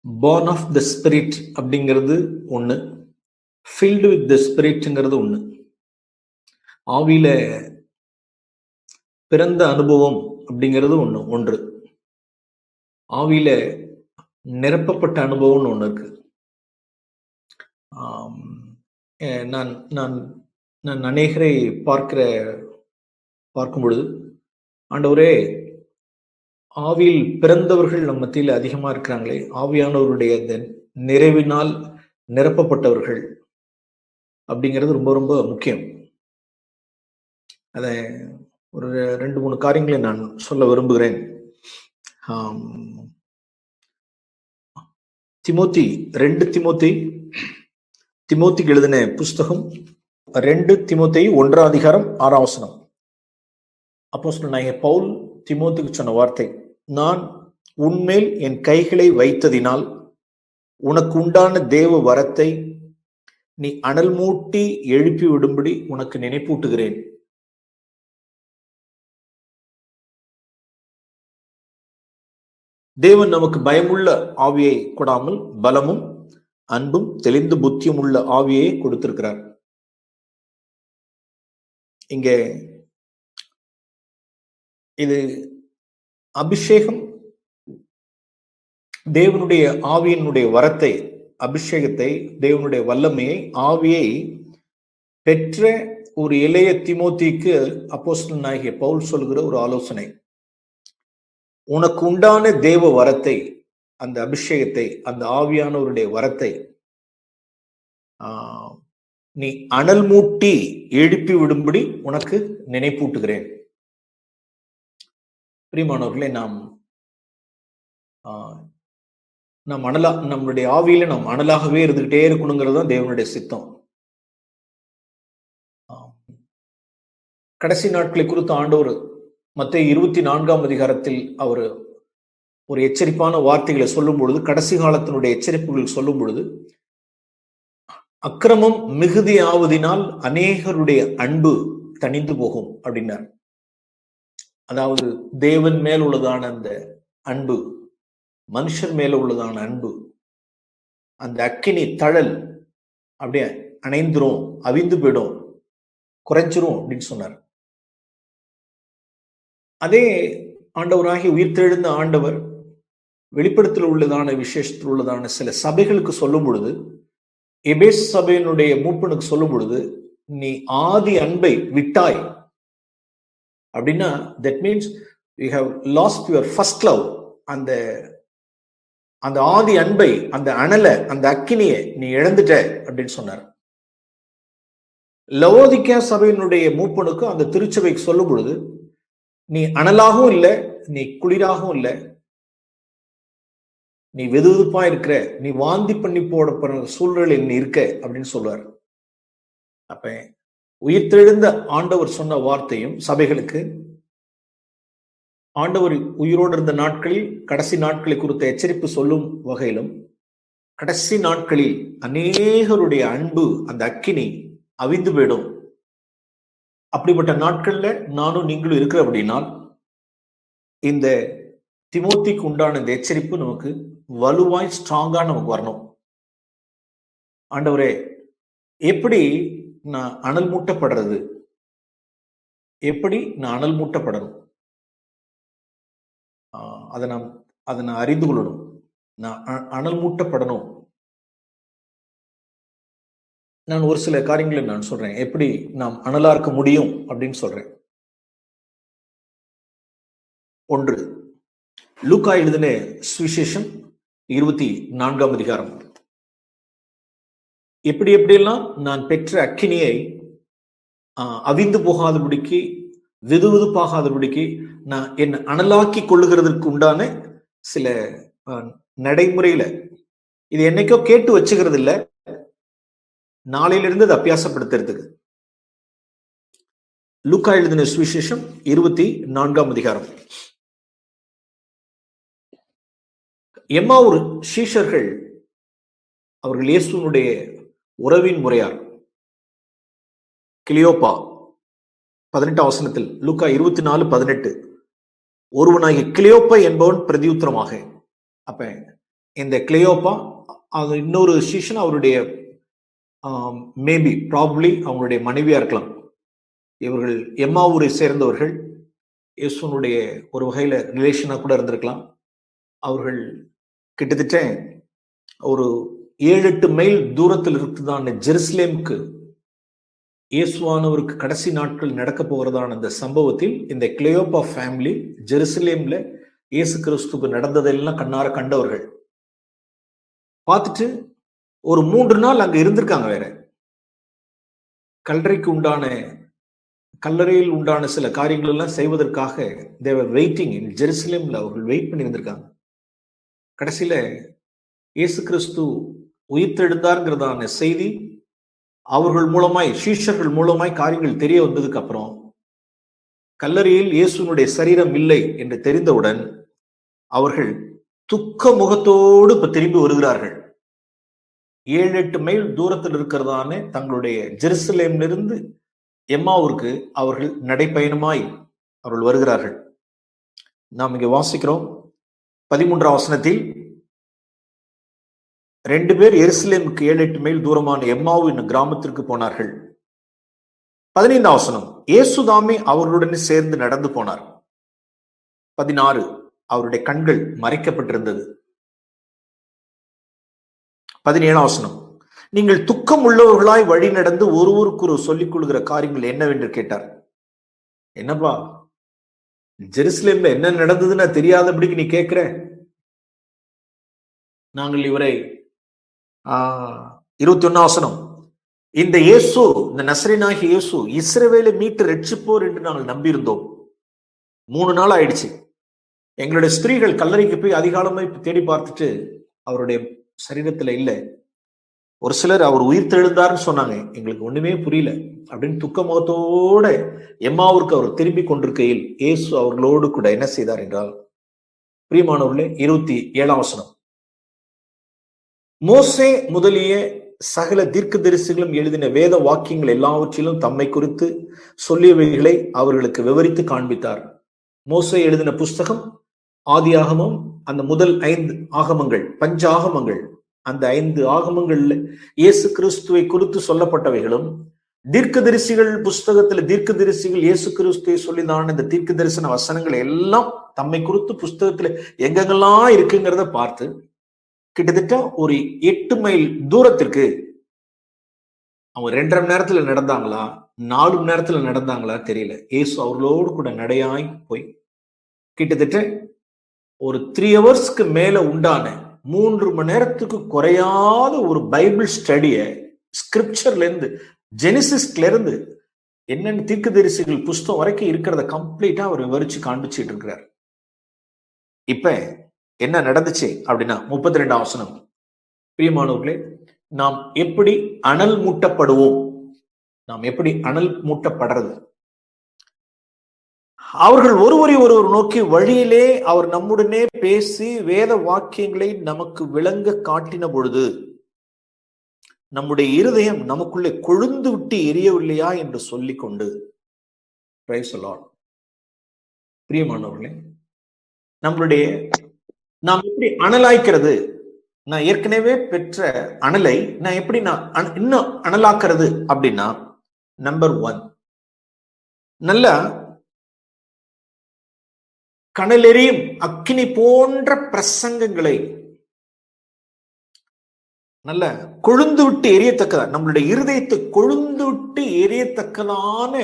born of the spirit அப்படிங்கிறது ஒன்று, filled with the spiritங்கிறது ஒன்று. ஆவியில பிறந்த அனுபவம் அப்படிங்கிறது ஒன்று. ஆவியில நிரப்பப்பட்ட அனுபவம்னு ஒன்று இருக்கு. நான் நான் நான் அநேகரை பார்க்கும் பொழுது, ஆண்டவரே, ஆவியில் பிறந்தவர்கள் நம்ம மத்தியில் அதிகமா இருக்கிறாங்களே, ஆவியானவருடைய நிறைவினால் நிரப்பப்பட்டவர்கள் அப்படிங்கிறது ரொம்ப ரொம்ப முக்கியம். அதை ஒரு 2-3 காரியங்களை நான் சொல்ல விரும்புகிறேன். திமோத்திக்கு எழுதின புஸ்தகம் 2 திமோத்தேயு 1:6. அப்போஸ்தலனாகிய பவுல் திமோத்திக்கு சொன்ன வார்த்தை, நான் உன்மேல் என் கைகளை வைத்ததினால் உனக்கு உண்டான தேவ வரத்தை நீ அனல் மூட்டி எழுப்பி விடும்படி உனக்கு நினைப்பூட்டுகிறேன். தேவன் நமக்கு பயமுள்ள ஆவியை கொடாமல் பலமும் அன்பும் தெளிந்த புத்தியும் உள்ள ஆவியை கொடுத்திருக்கிறார். இங்கே இது அபிஷேகம், தேவனுடைய ஆவியினுடைய வரத்தை, அபிஷேகத்தை, தேவனுடைய வல்லமையை, ஆவியை பெற்ற ஒரு இளைய தீமோத்திக்கு அப்போஸ்தலனாகிய பவுல் சொல்கிற ஒரு ஆலோசனை. உனக்கு உண்டான தேவ வரத்தை, அந்த அபிஷேகத்தை, அந்த ஆவியானவருடைய வரத்தை நீ அனல் மூட்டி எழுப்பி விடும்படி உனக்கு நினைப்பூட்டுகிறேன். பிரியமானவர்களே, நம்மளுடைய ஆவியில நாம் அனலாகவே இருந்துகிட்டே இருக்கணுங்கிறது தான் தேவனுடைய சித்தம். கடைசி நாட்களை குறித்து ஆண்டவர் மத்தேயு 24 அவர் ஒரு எச்சரிப்பான வார்த்தைகளை சொல்லும் பொழுது, கடைசி காலத்தினுடைய எச்சரிப்புகள் சொல்லும் பொழுது, அக்கிரமம் மிகுதியாவதினால் அநேகருடைய அன்பு தணிந்து போகும் அப்படின்னார். அதாவது தேவன் மேல் உள்ளதான அந்த அன்பு, மனுஷர் மேல உள்ளதான அன்பு, அந்த அக்கினி தழல் அப்படியே அணைந்துரும், அவிந்து போயிடும், குறைஞ்சிரும் அப்படின்னு சொன்னார். அதே ஆண்டவராகி உயிர்த்தெழுந்த ஆண்டவர் வெளிப்படுத்தல் உள்ளதான விசேஷத்தில் உள்ளதான சில சபைகளுக்கு சொல்லும் பொழுது, எபேஸ் சபையினுடைய மூப்பனுக்கு சொல்லும் பொழுது, நீ ஆதி அன்பை விட்டாய் அப்படின்னா, that means you have lost your first love. அந்த ஆதி அன்பை, அந்த அனலை, அந்த அக்கினியை நீ இழந்துட்ட அப்படின்னு சொன்னார். லவோதிக்கா சபையினுடைய மூப்பனுக்கு அந்த திருச்சபைக்கு சொல்லும் பொழுது, நீ அனலாகவும் இல்லை, நீ குளிராகவும் இல்லை, நீ வெதுவெதுப்பா இருக்கிற, நீ வாந்தி பண்ணி போடப்படுற சூழ்நிலையில் நீ இருக்க அப்படின்னு சொல்லுவார். அப்ப உயிர்த்தெழுந்த ஆண்டவர் சொன்ன வார்த்தையும் சபைகளுக்கு, ஆண்டவர் உயிரோடு இருந்த நாட்களில் கடைசி நாட்களை குறித்த எச்சரிப்பு சொல்லும் வகையிலும், கடைசி நாட்களில் அநேகருடைய அன்பு, அந்த அக்கினி அவிந்து போயிடும். அப்படிப்பட்ட நாட்கள்ல நானும் நீங்களும் இருக்கிற அப்படின்னால், இந்த திமோத்திக்கு உண்டான இந்த எச்சரிப்பு நமக்கு வலுவாய் ஸ்ட்ராங்கா நமக்கு வரணும். ஆண்டவரே, எப்படி நான் அனல் மூட்டப்படுறது, எப்படி நான் அனல் மூட்டப்படணும், அதை நான் அறிந்து கொள்ளணும். நான் அனல் மூட்டப்படணும். நான் ஒரு சில காரியங்களை நான் சொல்றேன், எப்படி நாம் அனலா இருக்க முடியும் அப்படின்னு சொல்றேன். 1, லூக்கா எழுதின சுவிசேஷம் 24 எப்படியெல்லாம் நான் பெற்ற அக்கினியை அவிந்து போகாதபடிக்கு, வெதுவெதுப்பாகாதபடிக்கு நான் என்னை அனலாக்கி கொள்ளுகிறதுக்கு உண்டான சில நடைமுறையில, இது என்னைக்கோ கேட்டு வச்சுக்கிறது இல்லை, நாளையிலிருந்து அதை அபியாசப்படுத்துறதுக்கு. லூக்கா எழுதின சுவிசேஷம் 24 எம்மாவூர் சீஷர்கள் அவர்கள் இயேசுனுடைய உறவின் முறையார் கிளியோப்பா 18 லூக்கா 24:18 ஒருவனாகிய கிளியோப்பா என்பவன் பிரதியுத்தரமாக, அப்ப இந்த கிளியோப்பா, அது இன்னொரு சீஷன் அவருடைய மேபி ப்ராபப்ளி அவங்களுடைய மனைவியா இருக்கலாம். இவர்கள் எம்மாவூரை சேர்ந்தவர்கள். இயேசுனுடைய ஒரு வகையில ரிலேஷனா கூட இருந்திருக்கலாம். அவர்கள் கிட்டத்தட்ட ஒரு 7-8 மைல் தூரத்தில் இருக்குதான ஜெருசலேமுக்கு இயேசுவானவருக்கு கடைசி நாட்கள் நடக்க போகிறதான அந்த சம்பவத்தில் இந்த கிளியோப்பா ஃபேமிலி ஜெருசலேம்ல இயேசு கிறிஸ்துக்கு நடந்ததெல்லாம் கண்ணார கண்டவர்கள். பார்த்துட்டு ஒரு 3 நாள் அங்க இருந்திருக்காங்க. வேற கல்லறையில் உண்டான சில காரியங்கள் எல்லாம் செய்வதற்காக தேவர் வெயிட்டிங் இன் ஜெருசலேம்ல அவர்கள் வெயிட் பண்ணி இருந்திருக்காங்க. கடைசியில இயேசு கிறிஸ்து உயிர்த்தெழுந்தார்ங்கிறதான செய்தி அவர்கள் மூலமாய், சீஷர்கள் மூலமாய் காரியங்கள் தெரிய வந்ததுக்கு அப்புறம் கல்லறையில் இயேசுனுடைய சரீரம் இல்லை என்று தெரிந்தவுடன் அவர்கள் துக்க முகத்தோடு இப்ப திரும்பி வருகிறார்கள். 7-8 மைல் தூரத்தில் இருக்கிறதான தங்களுடைய ஜெருசலேமிலிருந்து எம்மாவூருக்கு அவர்கள் நடைப்பயணமாய் அவர்கள் வருகிறார்கள். நாம் இங்க வாசிக்கிறோம் 13ஆம் வசனத்தில் 2 பேர் எருசலேமுக்கு 7-8 மைல் தூரமான எம்மாவு என்னும் கிராமத்திற்கு போனார்கள். 15ஆம் வசனம், இயேசுதாமே அவர்களுடன் சேர்ந்து நடந்து போனார். 16, அவருடைய கண்கள் மறைக்கப்பட்டிருந்தது. 17ஆம் வசனம், நீங்கள் துக்கம் உள்ளவர்களாய் வழி நடந்து ஒருவருக்கு சொல்லிக் கொள்கிற காரியங்கள் என்னவென்று கேட்டார். என்னப்பா, ஜெருசலேம்ல என்ன நடந்ததுன்னு தெரியாதபடிக்கு நீ கேட்கிற? நாங்கள் இவரை 21ஆம் வசனம், இந்த இயேசு, இந்த நசரேயனாகிய இயேசு இஸ்ரவேலை மீட்டு ரட்சிப்போர் என்று நாங்கள் நம்பியிருந்தோம். 3 நாள் ஆயிடுச்சு. எங்களுடைய ஸ்திரீகள் கல்லறைக்கு போய் அதிகாலமா தேடி பார்த்துட்டு அவருடைய சரீரத்துல இல்ல. ஒரு சிலர் அவர் உயிர் தெழுந்தார்னு சொன்னாங்க, எங்களுக்கு ஒண்ணுமே புரியல அப்படின்னு துக்க முகத்தோட எம்மாவூருக்கு அவர் திரும்பி கொண்டிருக்கையில் இயேசு அவர்களோடு கூட என்ன செய்தார் என்றால், பிரியமானவர்களே, 27ஆம் வசனம், மோசே முதலிய சகல தீர்க்கதரிசிகளும் எழுதின வேத வாக்கியங்கள் எல்லாவற்றிலும் தம்மை குறித்து சொல்லியவைகளை அவர்களுக்கு விவரித்து காண்பித்தார். மோசே எழுதின புஸ்தகம் ஆதியாகமம், அந்த முதல் 5 ஆகமங்கள், பஞ்சாகமங்கள், அந்த 5 ஆகமங்கள்ல இயேசு கிறிஸ்துவை குறித்து சொல்லப்பட்டவைகளும், தீர்க்கதரிசிகள் புஸ்தகத்துல தீர்க்கதரிசிகள் இயேசு கிறிஸ்துவை சொல்லிதான் இந்த தீர்க்க தரிசன வசனங்கள் எல்லாம் தம்மை குறித்து புஸ்தகத்துல எங்கெங்கெல்லாம் இருக்குங்கிறத பார்த்து கிட்டத்தட்ட ஒரு 8 மைல் தூரத்திற்கு அவங்க 2.5 மணி நேரத்துல நடந்தாங்களா, 4 மணி நேரத்துல நடந்தாங்களா தெரியல. இயேசு அவர்களோடு கூட நடையாய் போய் கிட்டத்தட்ட ஒரு 3 ஹவர்ஸ்க்கு மேல உண்டான 3 மணி நேரத்துக்கு குறையாத ஒரு பைபிள் ஸ்டடிய ஸ்கிரிப்சர்ல இருந்து, ஜெனிசிஸ்ல இருந்து என்னென்ன தீர்க்கதரிசிகள் புஸ்தகம் வரைக்கும் இருக்கிறத கம்ப்ளீட்டா அவர் விவரிச்சு காண்பிச்சுட்டு இருக்கிறார். இப்ப என்ன நடந்துச்சு அப்படின்னா 32ஆம் வசனம், பிரியமானவர்களே, நாம் எப்படி அனல் மூட்டப்படுவோம், நாம் எப்படி அனல் மூட்டப்படுறது, அவர்கள் ஒருவரை ஒருவர் நோக்கி வழியிலே அவர் நம்முடனே பேசி வேத வாக்கியங்களை நமக்கு விளங்க காட்டின பொழுது நம்முடைய இருதயம் நமக்குள்ளே கொழுந்து விட்டு எரியவில்லையா என்று சொல்லிக் கொண்டு, பிரியமானவர்களே, நாம் எப்படி அனலாய்க்கிறது, நான் ஏற்கனவே பெற்ற அனலை நான் எப்படி இன்னும் அனலாக்குறது அப்படின்னா, நம்பர் 1, நல்ல கனலெறியும் அக்கினி போன்ற பிரசங்கங்களை, நல்ல கொழுந்து விட்டு எரியத்தக்கதா, நம்மளுடைய இருதயத்தை கொழுந்து விட்டு எரியத்தக்கதான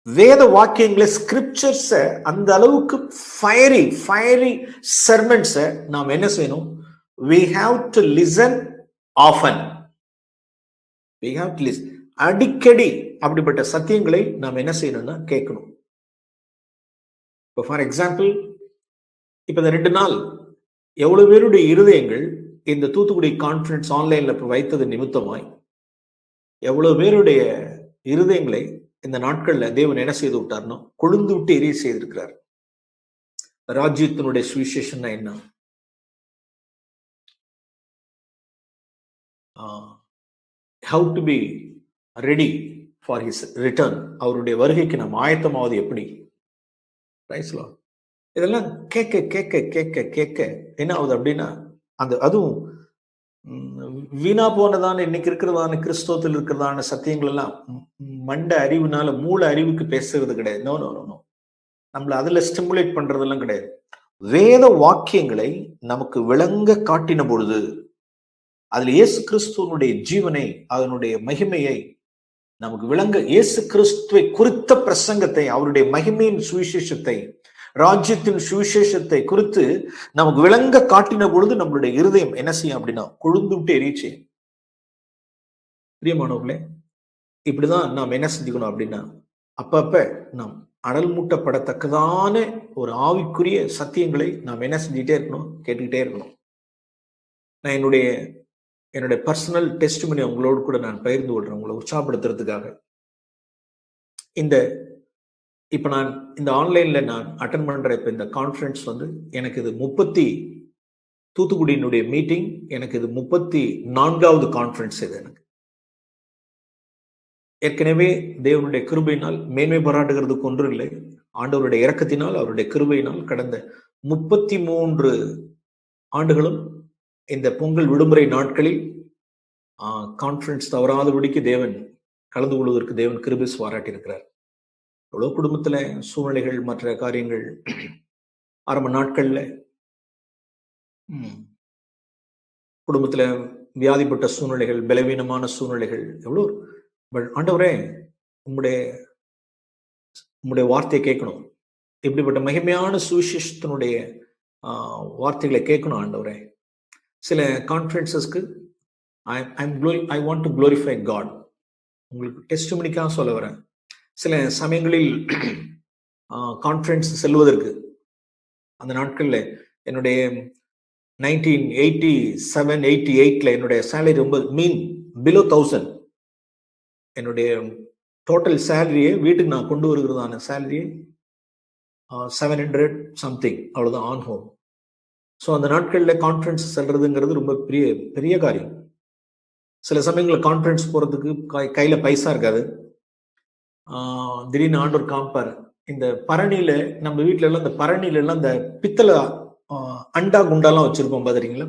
வேத வாக்கியங்களை, ஸ்கிரிப்சர்ஸ, அந்த அளவுக்கு ஃபயரி சர்மன்ஸ நாம் என்ன செய்யணும்? We have to listen often. We have to listen. அடிக்கடி அப்படிப்பட்ட சத்தியங்களை நாம் என்ன செய்யணும்னா கேட்கணும். இப்போ ஃபார் எக்ஸாம்பிள், இப்ப இந்த 2 நாள் எவ்வளவு பேருடைய இருதயங்கள் இந்த தூத்துக்குடி கான்ஃபரன்ஸ் ஆன்லைன்ல வைத்தது நிமித்தமாய் எவ்வளவு பேருடைய இருதயங்களை இந்த நாட்கள்ல தேவன் என்ன செய்து விட்டார்னோ கொழுந்து விட்டு எரிய செய்திருக்கிறார். ராஜ்யத்தினுடைய சுவிசேஷம்னா என்ன? How to be ready for his return. அவருடைய வருகைக்கு நாம் ஆயத்தமாவது எப்படி? இதெல்லாம் கேட்க கேட்க கேட்க கேட்க என்ன ஆகுது அப்படின்னா, அதுவும் வீணா போனதான இன்னைக்கு இருக்கிறதான கிறிஸ்தவத்தில் இருக்கிறதான சத்தியங்கள் எல்லாம் மண்ட அறிவுனால மூல அறிவுக்கு பேசுறது கிடையாது. No no no. நம்மள அதுல ஸ்டிமுலேட் பண்றதெல்லாம் கிடையாது. வேத வாக்கியங்களை நமக்கு விளங்க காட்டின பொழுது அதுல இயேசு கிறிஸ்துவனுடைய ஜீவனை, அதனுடைய மகிமையை நமக்கு விளங்க, இயேசு கிறிஸ்துவை குறித்த பிரசங்கத்தை, அவருடைய மகிமையின் சுவிசேஷத்தை, ராஜ்யத்தின் சுவிசேஷத்தை குறித்து நமக்கு விளங்க காட்டின பொழுது நம்மளுடைய இருதயம் என்ன செய்யும் அப்படின்னா கொழுந்து விட்டு எரிச்சு. பிரியமானவர்களே, இப்படிதான் நாம் என்ன செஞ்சுக்கணும் அப்படின்னா, அப்பப்ப நாம் அனல் மூட்டப்படத்தக்கதான ஒரு ஆவிக்குரிய சத்தியங்களை நாம் என்ன செஞ்சுட்டே இருக்கணும், கேட்டுக்கிட்டே இருக்கணும். நான் என்னுடைய பர்சனல் டெஸ்டிமனி உங்களோடு கூட நான் பகிர்ந்து கொள்றேன், உங்களை உற்சாகப்படுத்துறதுக்காக. இப்ப நான் இந்த ஆன்லைன்ல நான் அட்டன் பண்ற இப்ப இந்த கான்ஃபரன்ஸ் வந்து எனக்கு இது தூத்துக்குடியினுடைய மீட்டிங், எனக்கு இது 34வது கான்ஃபரன்ஸ். இது எனக்கு ஏற்கனவே தேவனுடைய கிருபையினால் மேன்மை பாராட்டுகிறதுக்கு ஒன்றும் இல்லை. ஆண்டவருடைய இரக்கத்தினால், அவருடைய கிருபையினால் கடந்த 33 ஆண்டுகளும் இந்த பொங்கல் விடுமுறை நாட்களில் கான்ஃபரன்ஸ் தவறாதபடிக்கு தேவன் கலந்து கொள்வதற்கு தேவன் கிருபை பாராட்டி இருக்கிறார். எவ்வளவு குடும்பத்துல சூழ்நிலைகள், மற்ற காரியங்கள், ஆரம்ப நாட்கள்ல குடும்பத்துல வியாதிப்பட்ட சூழ்நிலைகள், பலவீனமான சூழ்நிலைகள் எவ்வளவு. ஆண்டவரே, உம்முடைய வார்த்தையை கேட்கணும், இப்படிப்பட்ட மகிமையான சுவிசேஷத்தினுடைய வார்த்தைகளை கேட்கணும் ஆண்டவரே. சில கான்ஃபரன்சஸ்க்கு I want to glorify God, உங்களுக்கு டெஸ்டிமனிக்காக சொல்ல வரேன். சில சமயங்களில் கான்ஃபரன்ஸ் செல்வதற்கு அந்த நாட்கள்ல என்னுடைய 1987-88 என்னுடைய சேலரி ரொம்ப பிலோ 1000. என்னுடைய டோட்டல் சேலரியை வீட்டுக்கு நான் கொண்டு வருகிறதான சேலரியை 700 சம்திங், அவ்வளவுதான் ஆன் ஹோம். ஸோ அந்த நாட்கள்ல கான்ஃபரன்ஸ் செல்றதுங்கிறது ரொம்ப பெரிய காரியம். சில சமயங்களில் கான்ஃபரன்ஸ் போறதுக்கு கையில பைசா இருக்காது. திடீர்னு ஆண்டவர் காமிப்பாரு. இந்த பரணியில, நம்ம வீட்டுல எல்லாம் இந்த பரணியில எல்லாம் இந்த பித்தளை அண்டா குண்டாலாம் வச்சிருப்போம் பாத்துறீங்களா?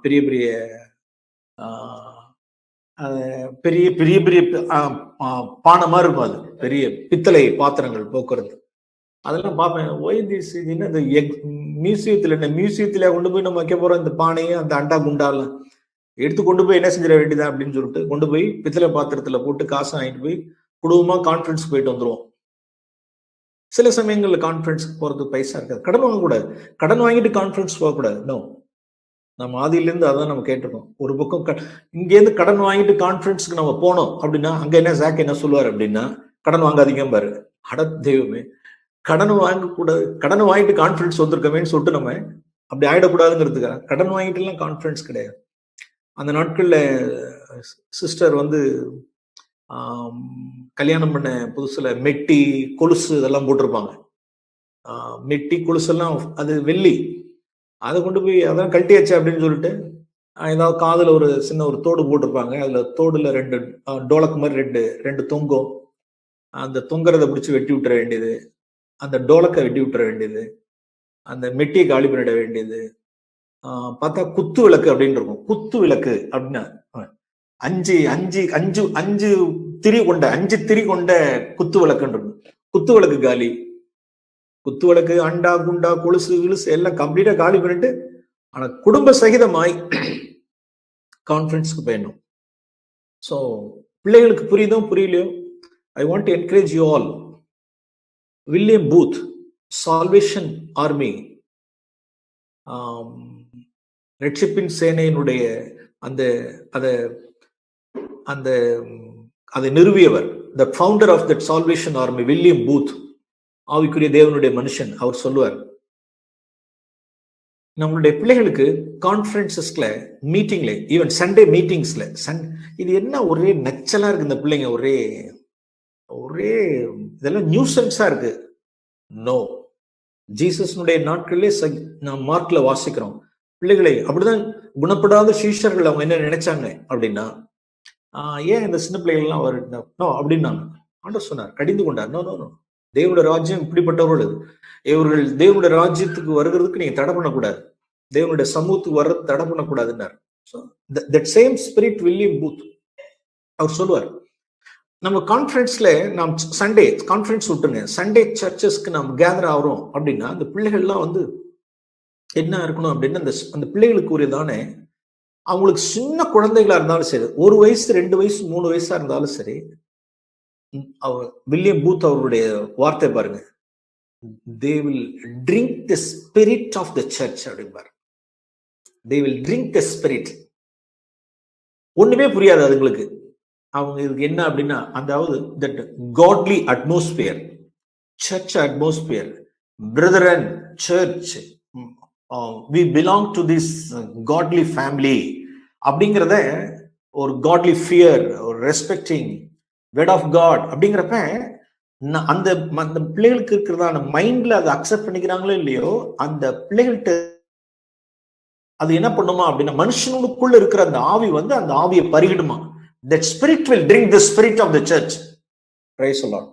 பெரிய பெரிய பெரிய பெரிய பெரிய பானை மாதிரி இருக்கும். அது பெரிய பித்தளை பாத்திரங்கள் போக்குறது. அதெல்லாம் பார்ப்பேன். இந்த மியூசியத்துல கொண்டு போய் நம்ம வைக்க போறோம் இந்த பானையை, அந்த அண்டா குண்டாலாம் எடுத்து கொண்டு போய் என்ன செஞ்சிட வேண்டியதா அப்படின்னு சொல்லிட்டு கொண்டு போய் பித்தளை பாத்திரத்துல போட்டு காசு வாங்கிட்டு போய் குடும்பமா கான்ஃபரன்ஸ் போயிட்டு வந்துருவோம். சில சமயங்கள்ல கான்ஃபரன்ஸ்க்கு போறதுக்கு பைசா இருக்காது. கடன் வாங்கக்கூடாது. கடன் வாங்கிட்டு கான்ஃபரன்ஸ் போகக்கூடாது. நோ, நம்ம ஆதியிலேருந்து அதான் நம்ம கேட்டிருக்கோம். ஒரு பக்கம் இங்கேருந்து கடன் வாங்கிட்டு கான்ஃபரன்ஸ்க்கு நம்ம போனோம் அப்படின்னா, அங்க என்ன ஜாக் என்ன சொல்லுவார் அப்படின்னா, கடன் வாங்காதீங்க பாரு. அட தெய்வமே, கடன் வாங்கக்கூடாது, கடன் வாங்கிட்டு கான்ஃபரன்ஸ் வந்திருக்கமேன்னு சொல்லிட்டு நம்ம அப்படி ஆயிடக்கூடாதுங்கிறதுக்காக கடன் வாங்கிட்டு எல்லாம் கான்ஃபரன்ஸ் கிடையாது. அந்த நாட்கள்ல சிஸ்டர் வந்து கல்யாணம் பண்ண புதுசுல மெட்டி, கொலுசு இதெல்லாம் போட்டிருப்பாங்க. மெட்டி கொலுசு எல்லாம் அது வெள்ளி, அதை கொண்டு போய் அதான் கழட்டியாச்சு அப்படின்னு சொல்லிட்டு ஏதாவது காதுல ஒரு சின்ன ஒரு தோடு போட்டிருப்பாங்க. அதுல தோடுல 2 டோலக்கு மாதிரி ரெண்டு தொங்கும். அந்த தொங்குறதை பிடிச்சி வெட்டி விட்டுற வேண்டியது, அந்த டோலக்கை வெட்டி விட்டுற வேண்டியது, அந்த மெட்டியை காலி பண்ணிட வேண்டியது. பார்த்தா குத்து விளக்கு அப்படின்னு இருக்கும். குத்து விளக்கு அப்படின்னா 5 திரி கொண்ட குத்து விளக்குன்னு இருக்கும். குத்து விளக்கு காலி. குத்து விளக்கு, அண்டா குண்டா கொலுசு கிலுசு எல்லாம் கம்ப்ளீட்டா காலி பண்ணிட்டு, ஆனா குடும்ப சகிதமாய் கான்ஃபரன்ஸ்க்கு போயிடணும். ஸோ பிள்ளைகளுக்கு புரியுதோ புரியலையோ, I want to encourage you all. William Booth, Salvation Army, ரட்சிப்பின் சேனையினுடைய அதை நிறுவியவர், the founder of that Salvation Army, William Booth, ஆவிக்குரிய தேவனுடைய மனுஷன். அவர் சொல்லுவார், நம்மளுடைய பிள்ளைகளுக்கு கான்ஃபரன்சஸ்ல, மீட்டிங்ல, ஈவன் சண்டே மீட்டிங்ஸ்ல, இது என்ன ஒரே நச்சலா இருக்கு இந்த பிள்ளைங்க, ஒரே இதெல்லாம் நியூசன்ஸா இருக்கு. நோ, ஜீசஸ்னுடைய நாட்களிலே நாம் மார்க்ல வாசிக்கிறோம், பிள்ளைகளை அப்படிதான் குணப்படாத சீஷர்கள் அவங்க என்ன நினைச்சாங்க அப்படின்னா, ஏன் இந்த சின்ன பிள்ளைகள் எல்லாம் அவர் அப்படின்னாங்க. ஆண்டவர் சொன்னார், கடிந்து கொண்டார். நோ நோ நோ, தேவனுடைய ராஜ்யம் இப்படிப்பட்டவர்கள். இவர்கள் தேவனுடைய ராஜ்யத்துக்கு வருகிறதுக்கு நீங்க தடை பண்ணக்கூடாது, தேவனுடைய சமூகத்துக்கு வர்றது தடை பண்ணக்கூடாதுன்னாரு. That same spirit William Booth அவர் சொல்லுவார். நம்ம கான்ஃபரன்ஸ்ல நாம் சண்டே கான்ஃபரன்ஸ் விட்டுருங்க, சண்டே சர்ச்சஸ்க்கு நாம் கேதர் ஆகிறோம் அப்படின்னா அந்த பிள்ளைகள்லாம் வந்து என்ன இருக்கணும் அப்படின்னா அந்த பிள்ளைகளுக்கு உரியதானே, அவங்களுக்கு சின்ன குழந்தைகளா இருந்தாலும் சரி, 1 வயசு 2 வயசு 3 வயசா இருந்தாலும் சரி, அவர் வில்லியம் பூத் அவருடைய வார்த்தை பாருங்க, they will drink the spirit of the church அப்படிம்பாரு. they will drink the spirit. ஒண்ணுமே புரியாது அதுங்களுக்கு, அவங்க இதுக்கு என்ன அப்படின்னா, அதாவது that godly atmosphere, church atmosphere, brethren, church, we belong to this godly family அப்படிங்கிறத ஒரு godly fear, ஒரு respecting word of God அப்படிங்கிறப்ப அந்த பிள்ளைகளுக்கு இருக்கிறதான மைண்ட்ல அதை அக்செப்ட் பண்ணிக்கிறாங்களோ இல்லையோ, அந்த பிள்ளைகள்கிட்ட அது என்ன பண்ணுமா அப்படின்னா, மனுஷனுக்குள்ள இருக்கிற அந்த ஆவி வந்து அந்த ஆவியை பருகிடுமா. That spirit will drink the spirit of the church. Praise the Lord.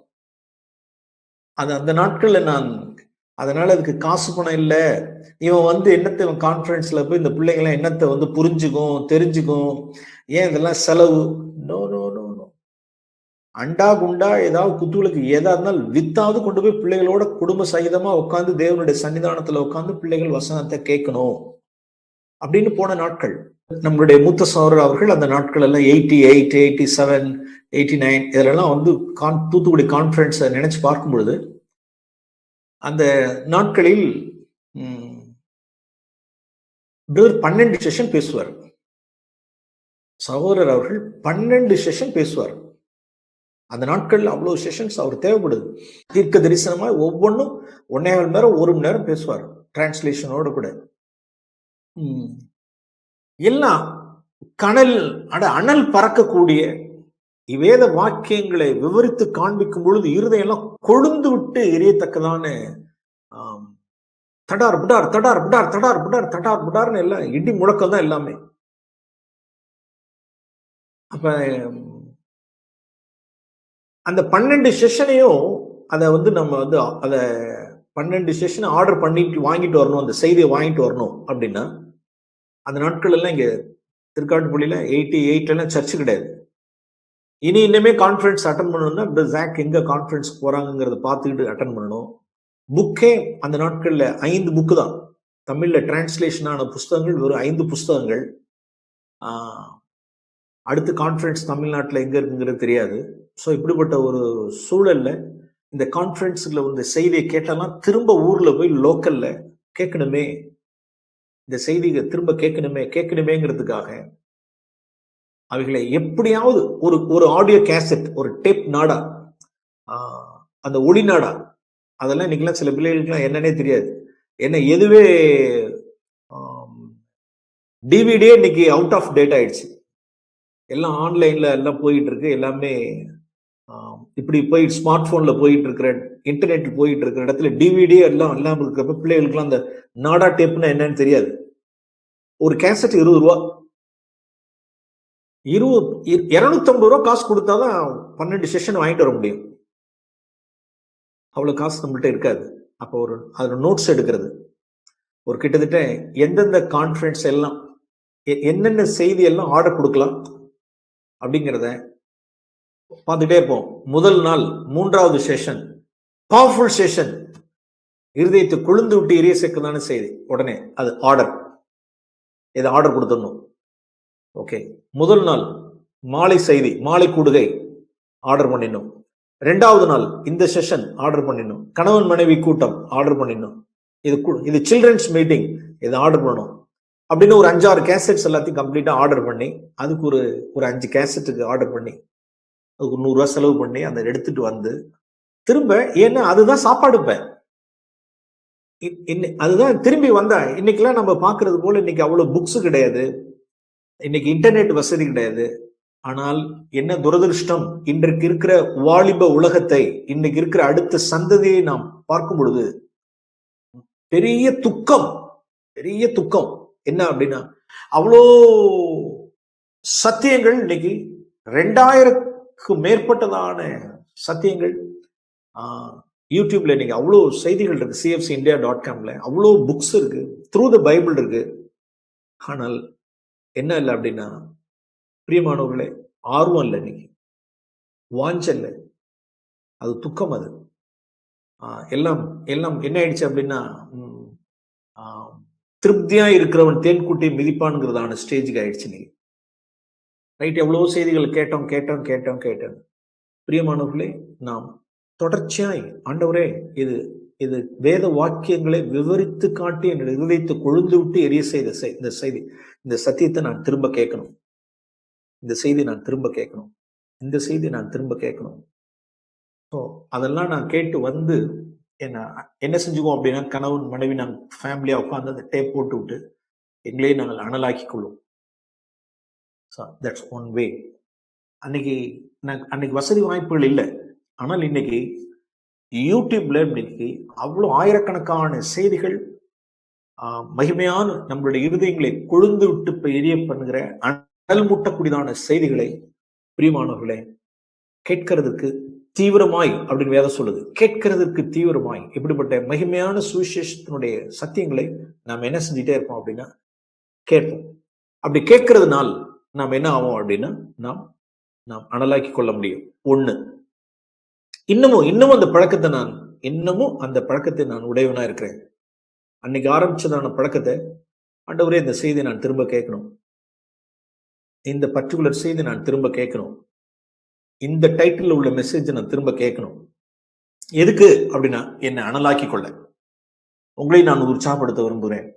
அது அந்த நாட்கள்ல நான் அதனால அதுக்கு காசு பணம் இல்லை, இவன் வந்து என்னத்தை கான்ஃபரன்ஸ்ல போய் இந்த பிள்ளைங்களாம் என்னத்தை வந்து புரிஞ்சுக்கும் தெரிஞ்சுக்கும், ஏன் இதெல்லாம் செலவு? No no no no. அண்டா குண்டா ஏதாவது குத்துகளுக்கு ஏதா இருந்தாலும் வித்தாவது கொண்டு போய் பிள்ளைகளோட குடும்ப சகிதமா உட்காந்து தேவனுடைய சன்னிதானத்துல உட்காந்து பிள்ளைகள் வசனத்தை கேட்கணும் அப்படின்னு போன நாட்கள். நம்மளுடைய மூத்த சகோதரர் அவர்கள் அந்த நாட்கள் எல்லாம் 88, 87, 89 இதெல்லாம் வந்து தூத்துக்குடி கான்ஃபரன்ஸை நினைச்சு பார்க்கும் பொழுது, அந்த நாட்களில் 12 செஷன் பேசுவார் சகோதரர் அவர்கள். 12 செஷன் பேசுவார். அந்த நாட்கள்ல அவ்வளவு செஷன்ஸ் அவர் தேவைப்படுது. தீர்க்க தரிசனமா ஒவ்வொன்றும் 1.5 மணி நேரம் 1 மணி நேரம் பேசுவார், டிரான்ஸ்லேஷனோட கூட. எல்லாம் அனல் பறக்கக்கூடிய வேத வாக்கியங்களை விவரித்து காண்பிக்கும் பொழுது இருதயெல்லாம் கொழுந்து விட்டு எரியத்தக்கதான தடார் புடார் தடார் புடார் தடார் புடார் தடார் புடார்னு எல்லாம் இடி முழக்கம் தான் எல்லாமே. அப்ப அந்த 12 செஷனையும் அதை வந்து நம்ம வந்து அதை 12 செஷனை ஆர்டர் பண்ணிட்டு வாங்கிட்டு வரணும், அந்த செய்தியை வாங்கிட்டு வரணும் அப்படின்னா, அந்த நாட்கள் எல்லாம் இங்க திருக்காட்டுப்பள்ளியில 88 எல்லாம் சர்ச்சு கிடையாது. இனிமே கான்ஃபரன்ஸ் அட்டன் பண்ணணும்னா ஜாக் எங்க கான்ஃபரன்ஸ் போறாங்கிறத பார்த்துக்கிட்டு அட்டன் பண்ணணும். புக்கே அந்த நாட்கள்ல 5 புக்கு தான், தமிழ்ல டிரான்ஸ்லேஷன் ஆன புஸ்தகங்கள் வெறும் 5 புஸ்தகங்கள். அடுத்து கான்ஃபரன்ஸ் தமிழ்நாட்டில் எங்க இருக்குங்கிறது தெரியாது. ஸோ இப்படிப்பட்ட ஒரு சூழல்ல இந்த கான்ஃபரன்ஸ்ல இந்த செய்தியை கேட்டாலாம் திரும்ப ஊர்ல போய் லோக்கல்ல கேட்கணுமே, இந்த செய்தியை திரும்ப கேட்கணுமேங்கிறதுக்காக அவைகளை எப்படியாவது ஒரு ஆடியோ கேசட், ஒரு டேப் நாடா, அந்த ஒளி நாடா, அதெல்லாம் இன்னைக்கெல்லாம் சில பிள்ளைகளுக்குலாம் என்னன்னே தெரியாது. என்ன எதுவே டிவிடியே இன்னைக்கு அவுட் ஆஃப் டேட் ஆயிடுச்சு. எல்லாம் ஆன்லைன்ல எல்லாம் போயிட்டு இருக்கு, எல்லாமே இப்படி போய் ஸ்மார்ட் போன்ல போயிட்டு இருக்கிற, இன்டர்நெட் போயிட்டு இருக்கிற இடத்துல டிவிடி எல்லாம் இல்லாம இருக்கிறப்ப பிள்ளைகளுக்குலாம் அந்த நாடா டேப்னா என்னன்னு தெரியாது. ஒரு கேசட் 20 ரூபா, 250 ரூபா காசு கொடுத்தாதான் 12 செஷன் வாங்கிட்டு வர முடியும். அவ்வளவு காசு நம்மள்ட்ட இருக்காது. அப்போ அதுல நோட்ஸ் எடுக்கிறது, ஒரு கிட்டத்தட்ட எந்தெந்த கான்ஃபரன்ஸ் எல்லாம் என்னென்ன செய்தி எல்லாம் ஆர்டர் கொடுக்கலாம் அப்படிங்கிறத பார்த்துட்டே இருப்போம். முதல் நாள் 3வது செஷன், பவர்ஃபுல் செஷன், இருதயத்தை கொழுந்து விட்டு எரிய சேர்க்கதான செய்தி, உடனே அது ஆர்டர், இதை ஆர்டர் கொடுத்துடணும். ஓகே, முதல் நாள் மாலை செய்தி, மாலை கூடுகை ஆர்டர் பண்ணிடணும். 2வது நாள் இந்த செஷன் ஆர்டர் பண்ணிடணும். கணவன் மனைவி கூட்டம் ஆர்டர் பண்ணிடணும். இது சில்ட்ரன்ஸ் மீட்டிங், இதை ஆர்டர் பண்ணணும். அப்படின்னு ஒரு 5-6 கேசட்ஸ் எல்லாத்தையும் கம்ப்ளீட்டா ஆர்டர் பண்ணி, அதுக்கு ஒரு 5 கேசட்டுக்கு ஆர்டர் பண்ணி, அதுக்கு 100 ரூபா செலவு பண்ணி அதை எடுத்துட்டு வந்து திரும்ப, ஏன்னா அதுதான் சாப்பாடு. அதுதான் திரும்பி வந்தா. இன்னைக்கெல்லாம் நம்ம பாக்குறது போல இன்னைக்கு அவ்வளவு புக்ஸ் கிடையாது, இன்னைக்கு இன்டர்நெட் வசதி கிடையாது. ஆனால் என்ன துரதிருஷ்டம், இன்றைக்கு இருக்கிற வாலிப உலகத்தை, இன்னைக்கு இருக்கிற அடுத்த சந்ததியை நாம் பார்க்கும் பொழுது பெரிய துக்கம் என்ன அப்படின்னா, அவ்வளோ சத்தியங்கள் இன்னைக்கு 2000க்கு மேற்பட்டதான சத்தியங்கள் யூடியூப்ல இன்னைக்கு அவ்வளோ செய்திகள் இருக்கு. cfcindia.comல அவ்வளோ புக்ஸ் இருக்கு. த்ரூ த பைபிள் இருக்கு. ஆனால் என்ன இல்லை அப்படின்னா, பிரியமானவர்களே, ஆர்வம் இல்லை, இன்னைக்கு வாஞ்ச இல்லை, அது துக்கம். அது எல்லாம் எல்லாம் என்ன ஆயிடுச்சு அப்படின்னா, திருப்தியா இருக்கிறவன் தேன்குட்டி மிதிப்பான்ங்கிறதான ஸ்டேஜுக்கு ஆயிடுச்சு நீங்க. ரைட், எவ்வளவோ செய்திகள் கேட்டோம். பிரியமானவர்களே, நாம் தொடர்ச்சியாய் ஆண்டவரே, இது இது வேத வாக்கியங்களை விவரித்து காட்டி என் இருதயத்தை கொழுந்து விட்டு எரிய செய்த இந்த செய்தி, இந்த சத்தியத்தை நான் திரும்ப கேட்கணும். இந்த செய்தி நான் திரும்ப கேட்கணும். இந்த செய்தி நான் திரும்ப கேட்கணும். ஸோ அதெல்லாம் நான் கேட்டு வந்து என்ன செஞ்சுக்குவோம் அப்படின்னா, கணவன் மனைவி நாங்கள் ஃபேமிலியா உட்காந்து அந்த டேப் போட்டு விட்டு எங்களையே நாங்கள் அனலாக்கி கொள்வோம். So that's one way. அன்னைக்கு வசதி வாய்ப்புகள் இல்லை. ஆனால் இன்னைக்கு யூடியூப்ல இன்னைக்கு அவ்வளோ ஆயிரக்கணக்கான செய்திகள், மகிமையான நம்மளுடைய இருதயங்களை கொழுந்து விட்டு எரிய பண்ணுகிற அனல் மூட்டக்கூடியதான செய்திகளை பிரியமானவர்களே கேட்கறதுக்கு தீவிரமாய் அப்படின்னு வேதம் சொல்லுது. கேட்கறதுக்கு தீவிரமாய் இப்படிப்பட்ட மகிமையான சுவிசேஷத்தினுடைய சத்தியங்களை நாம் என்ன செஞ்சுட்டே இருப்போம் அப்படின்னா கேட்போம். அப்படி கேட்கறதுனால் நாம் என்ன ஆகும் அப்படின்னா, நாம் அனலாக்கி கொள்ள முடியும். ஒண்ணு, இன்னமும் அந்த பழக்கத்தை நான் உடையவனா இருக்கிறேன். அன்னைக்கு ஆரம்பிச்சதான பழக்கத்தை, ஆண்டவரே இந்த செய்தியை நான் திரும்ப கேட்கணும், இந்த பர்டிகுலர் செய்தி நான் திரும்ப கேட்கணும், இந்த டைட்டில் உள்ள மெசேஜ் நான் திரும்ப கேட்கணும். எதுக்கு அப்படின்னா, என்னை அனலாக்கி கொள்ள, உங்களை நான் உற்சாகப்படுத்த விரும்புகிறேன்.